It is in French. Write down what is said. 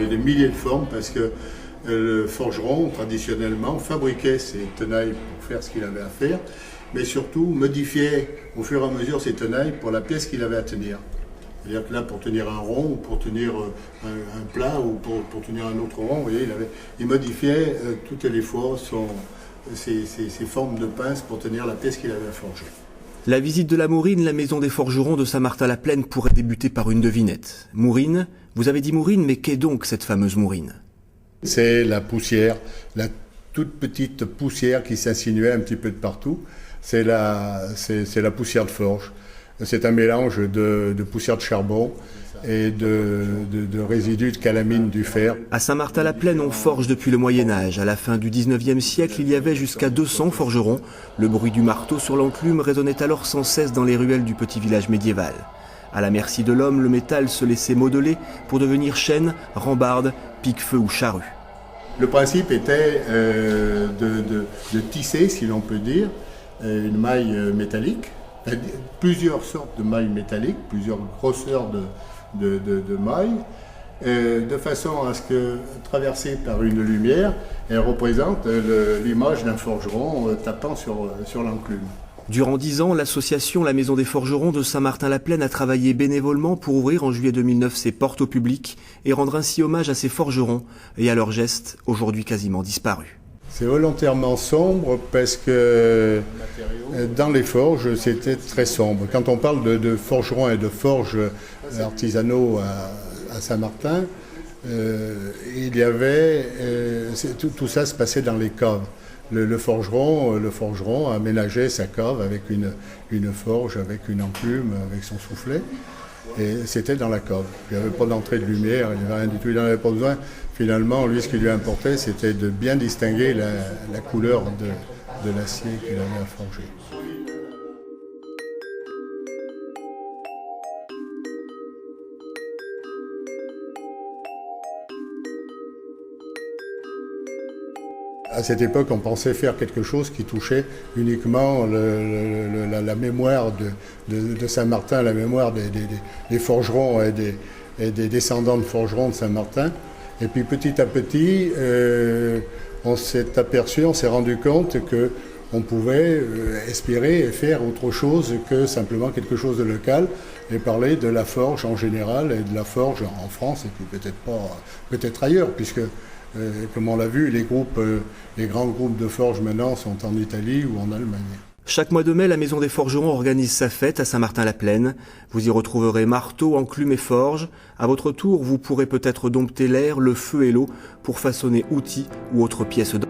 des milliers de formes parce que le forgeron, traditionnellement, fabriquait ses tenailles pour faire ce qu'il avait à faire, mais surtout modifiait au fur et à mesure ses tenailles pour la pièce qu'il avait à tenir. C'est-à-dire que là, pour tenir un rond, ou pour tenir un plat, ou pour tenir un autre rond, vous voyez, il modifiait toutes les fois ses formes de pince pour tenir la pièce qu'il avait à forger. La visite de la Mourine, la maison des forgerons de Saint-Martin-la-Plaine, pourrait débuter par une devinette. Mourine, vous avez dit Mourine, mais qu'est donc cette fameuse Mourine ? C'est la poussière, la toute petite poussière qui s'insinuait un petit peu de partout. C'est la poussière de forge. C'est un mélange de poussière de charbon et de résidus de calamine du fer. À Saint-Martin-la-Plaine, on forge depuis le Moyen-Âge. À la fin du 19e siècle, il y avait jusqu'à 200 forgerons. Le bruit du marteau sur l'enclume résonnait alors sans cesse dans les ruelles du petit village médiéval. À la merci de l'homme, le métal se laissait modeler pour devenir chaîne, rambarde, pique-feu ou charrue. Le principe était de tisser, si l'on peut dire, une maille métallique, plusieurs sortes de mailles métalliques, plusieurs grosseurs de mailles, de façon à ce que, traversée par une lumière, elle représente l'image d'un forgeron tapant sur l'enclume. Durant 10 ans, l'association La Maison des Forgerons de Saint-Martin-la-Plaine a travaillé bénévolement pour ouvrir en juillet 2009 ses portes au public et rendre ainsi hommage à ces forgerons et à leurs gestes, aujourd'hui quasiment disparus. C'est volontairement sombre parce que dans les forges, c'était très sombre. Quand on parle de forgerons et de forges artisanaux à Saint-Martin, il y avait tout ça se passait dans les caves. Le forgeron aménageait sa cave avec une forge, avec une enclume, avec son soufflet. Et c'était dans la cave. Il n'y avait pas d'entrée de lumière, il n'y avait rien du tout. Il n'en avait pas besoin. Finalement, lui, ce qui lui importait, c'était de bien distinguer la couleur de l'acier qu'il avait à forger. À cette époque, on pensait faire quelque chose qui touchait uniquement la mémoire de Saint-Martin, la mémoire des forgerons et des descendants de forgerons de Saint-Martin. Et puis petit à petit, on s'est rendu compte qu'on pouvait espérer et faire autre chose que simplement quelque chose de local et parler de la forge en général et de la forge en France et puis peut-être ailleurs, puisque comme on l'a vu, les grands groupes de forges maintenant sont en Italie ou en Allemagne. Chaque mois de mai, la Maison des Forgerons organise sa fête à Saint-Martin-la-Plaine. Vous y retrouverez marteaux, enclumes et forges. À votre tour, vous pourrez peut-être dompter l'air, le feu et l'eau pour façonner outils ou autres pièces d'art.